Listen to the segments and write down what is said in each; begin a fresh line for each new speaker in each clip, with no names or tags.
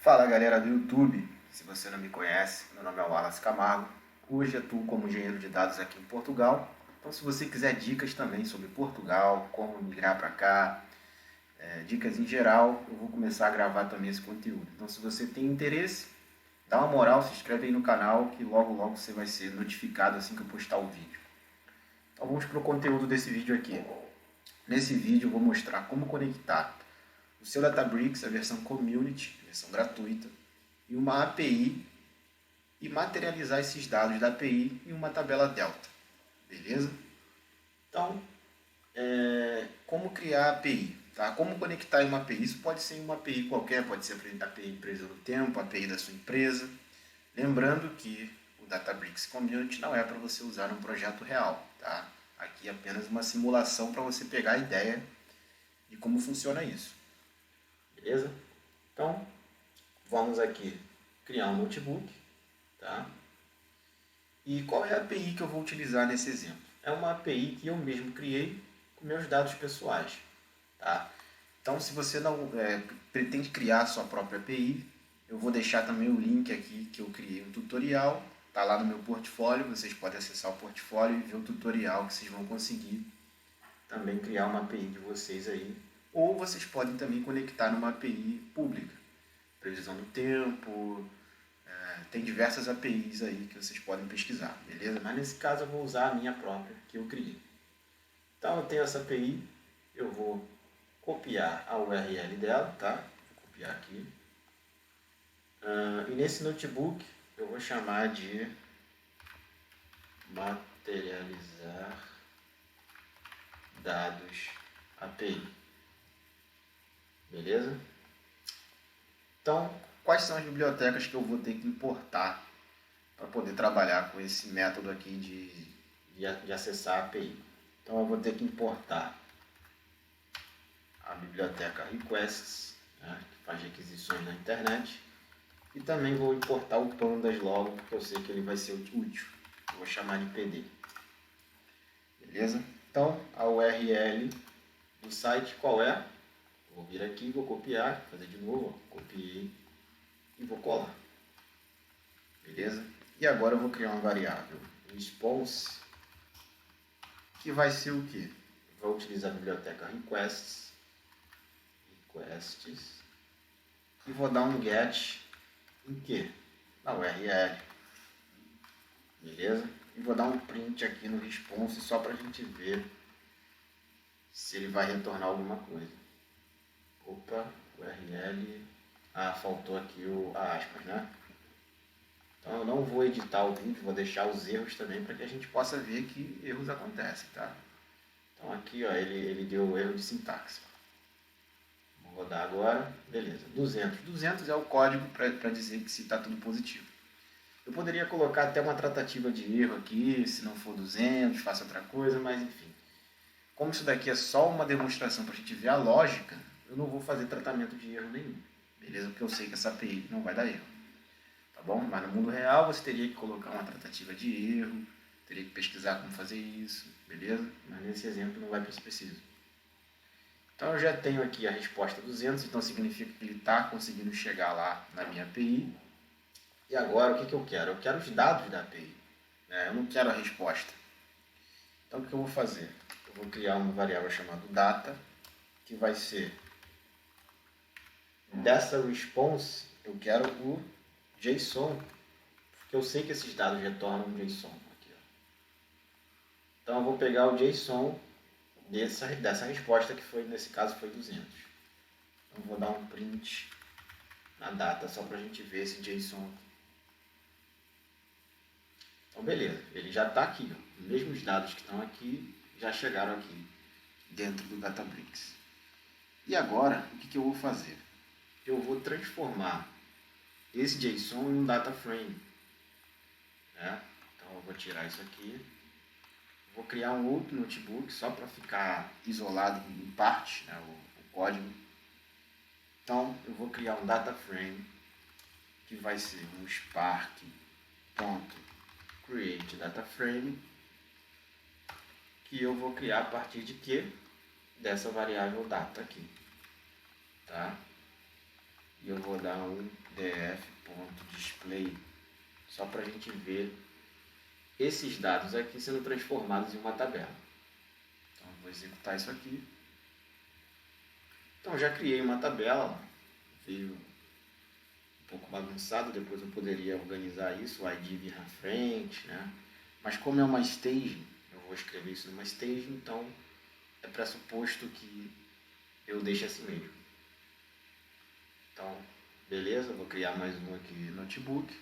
Fala galera do YouTube, se você não me conhece, meu nome é Wallace Camargo, hoje atuo como engenheiro de dados aqui em Portugal, então se você quiser dicas também sobre Portugal, como migrar para cá, dicas em geral, eu vou começar a gravar também esse conteúdo. Então se você tem interesse, dá uma moral, se inscreve aí no canal que logo logo você vai ser notificado assim que eu postar o vídeo. Então vamos para o conteúdo desse vídeo aqui. Nesse vídeo eu vou mostrar como conectar o seu Databricks, a versão Community, a versão gratuita, e uma API e materializar esses dados da API em uma tabela Delta. Beleza? Então, como criar a API? Tá? Como conectar em uma API? Isso pode ser em uma API qualquer, pode ser a API empresa do tempo, a API da sua empresa. Lembrando que o Databricks Community não é para você usar num projeto real. Tá? Aqui é apenas uma simulação para você pegar a ideia de como funciona isso. Beleza? Então, vamos aqui criar um notebook. Tá? E qual é a API que eu vou utilizar nesse exemplo? É uma API que eu mesmo criei com meus dados pessoais. Tá? Então, se você não pretende criar a sua própria API, eu vou deixar também o link aqui que eu criei um tutorial. Está lá no meu portfólio, vocês podem acessar o portfólio e ver o tutorial que vocês vão conseguir também criar uma API de vocês aí. Ou vocês podem também conectar numa API pública. Previsão do tempo, tem diversas APIs aí que vocês podem pesquisar, beleza? Mas nesse caso eu vou usar a minha própria que eu criei. Então eu tenho essa API, eu vou copiar a URL dela, tá? Vou copiar aqui. E nesse notebook eu vou chamar de materializar dados API. Beleza? Então, quais são as bibliotecas que eu vou ter que importar para poder trabalhar com esse método aqui de acessar a API? Então eu vou ter que importar a biblioteca requests, né, que faz requisições na internet, e também vou importar o pandas logo, porque eu sei que ele vai ser útil. Eu vou chamar de PD. Beleza? Então a URL do site qual é? Vou vir aqui, vou copiar, fazer de novo, copiei e vou colar. Beleza? E agora eu vou criar uma variável response que vai ser o quê? Vou utilizar a biblioteca requests e vou dar um get em quê? Na URL. Beleza? E vou dar um print aqui no response só para a gente ver se ele vai retornar alguma coisa. Opa, URL. Faltou aqui a aspas, né? Então eu não vou editar o vídeo, vou deixar os erros também para que a gente possa ver que erros acontecem, tá? Então aqui ó, ele deu erro de sintaxe. Vou rodar agora, beleza, 200. 200 é o código para dizer que se está tudo positivo. Eu poderia colocar até uma tratativa de erro aqui, se não for 200, faça outra coisa, mas enfim. Como isso daqui é só uma demonstração para a gente ver a lógica, eu não vou fazer tratamento de erro nenhum. Beleza? Porque eu sei que essa API não vai dar erro. Tá bom? Mas no mundo real você teria que colocar uma tratativa de erro, teria que pesquisar como fazer isso, beleza? Mas nesse exemplo não vai ser preciso. Então eu já tenho aqui a resposta 200, então significa que ele está conseguindo chegar lá na minha API. E agora o que eu quero? Eu quero os dados da API, né? Eu não quero a resposta. Então o que eu vou fazer? Eu vou criar uma variável chamada data, que vai ser dessa response, eu quero o JSON, porque eu sei que esses dados retornam um JSON. Aqui, ó. Então eu vou pegar o JSON dessa resposta, que foi, nesse caso foi 200. Então eu vou dar um print na data, só para a gente ver esse JSON aqui. Então beleza, ele já está aqui. Ó. Os mesmos dados que estão aqui já chegaram aqui dentro do Databricks. E agora, o que eu vou fazer? Eu vou transformar esse JSON em um data frame. Né? Então eu vou tirar isso aqui. Vou criar um outro notebook só para ficar isolado em parte, né, o código. Então eu vou criar um data frame que vai ser um spark.createDataFrame, que eu vou criar a partir de quê? Dessa variável data aqui. Tá? E eu vou dar um df.display, só para a gente ver esses dados aqui sendo transformados em uma tabela. Então eu vou executar isso aqui. Então já criei uma tabela, veio um pouco bagunçado, depois eu poderia organizar isso, o ID vir na frente, né? Mas como é uma staging, eu vou escrever isso numa staging, então é pressuposto que eu deixe assim mesmo. Então, beleza, vou criar mais um aqui no notebook.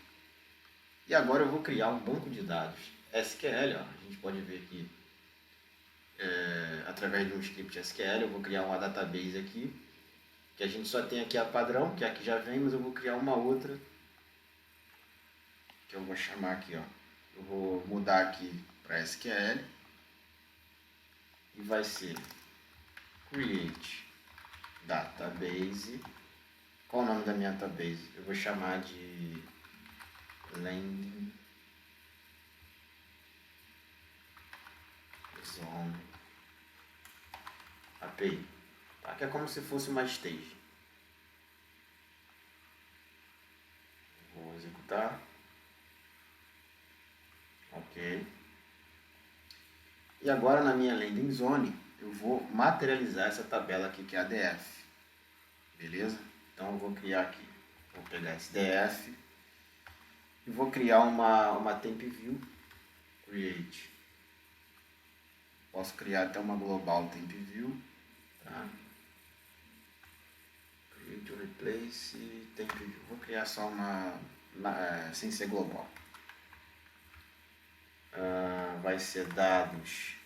E agora eu vou criar um banco de dados SQL, ó. A gente pode ver aqui, através de um script SQL, eu vou criar uma database aqui, que a gente só tem aqui a padrão, que é a que já vem, mas eu vou criar uma outra, que eu vou chamar aqui, ó. Eu vou mudar aqui para SQL, e vai ser create database. Qual o nome da minha database? Eu vou chamar de landing zone API, tá? Que é como se fosse uma stage. Vou executar. Ok. E agora na minha landing zone eu vou materializar essa tabela aqui que é a DF. Beleza? Então eu vou criar aqui, vou pegar esse DF e vou criar uma temp view create. Posso criar até uma global temp view, tá? Create replace temp view. Vou criar só uma sem ser global. Vai ser dados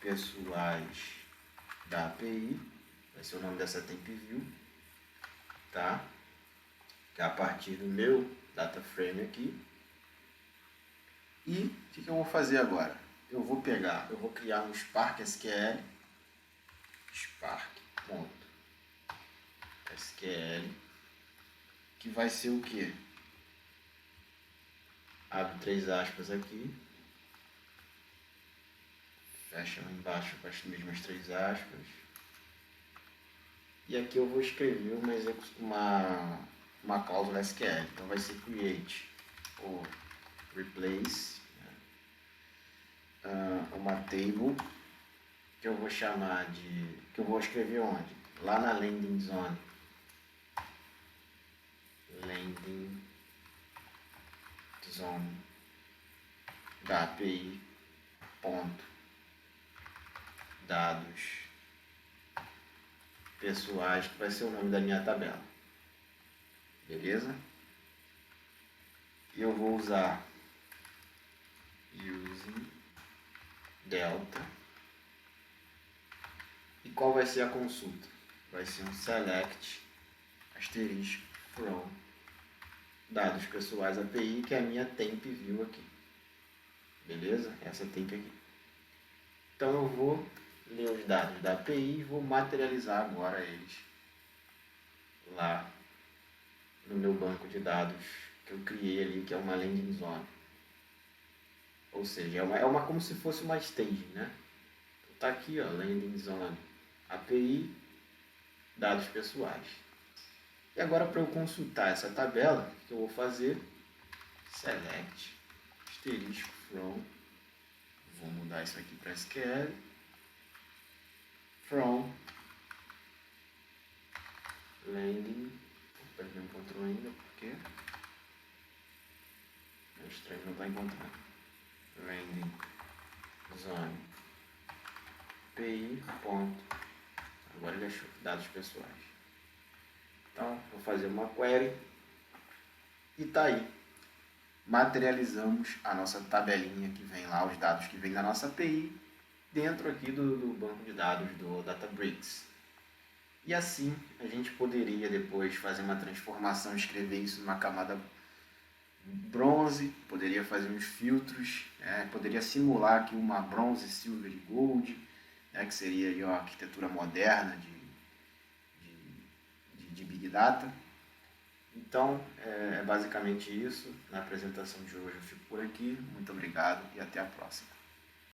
pessoais da API, vai ser o nome dessa temp view, tá? Que é a partir do meu data frame aqui. E o que eu vou fazer agora? Eu vou criar um Spark SQL, Spark.sql, que vai ser o que? Abre 3 aspas aqui, fecha lá embaixo com as mesmas 3 aspas, e aqui eu vou escrever uma cláusula SQL, então vai ser create ou replace, uma table que eu vou chamar de, que eu vou escrever onde? Lá na landing zone, da API ponto dados pessoais, que vai ser o nome da minha tabela. Beleza? E eu vou usar using delta. E qual vai ser a consulta? Vai ser um select asterisco from dados pessoais API, que é a minha temp view aqui. Beleza? Essa temp aqui. Então eu vou ler os dados da API e vou materializar agora eles lá no meu banco de dados que eu criei ali, que é uma landing zone. Ou seja, é uma como se fosse uma staging, né? Então, tá aqui, ó, landing zone API, dados pessoais. E agora, para eu consultar essa tabela, o que eu vou fazer? Select asterisco from, vou mudar isso aqui para SQL, from landing, vou perder um controle ainda, porque meu estranho não está encontrando, landing zone API ponto, agora ele achou, dados pessoais. Então, vou fazer uma query e tá aí. Materializamos a nossa tabelinha que vem lá, os dados que vem da nossa API, dentro aqui do banco de dados do Databricks. E assim, a gente poderia depois fazer uma transformação, escrever isso numa camada bronze, poderia fazer uns filtros, poderia simular aqui uma bronze, silver e gold, que seria aí a arquitetura moderna de Big Data. Então, é basicamente isso. Na apresentação de hoje eu fico por aqui. Muito obrigado e até a próxima.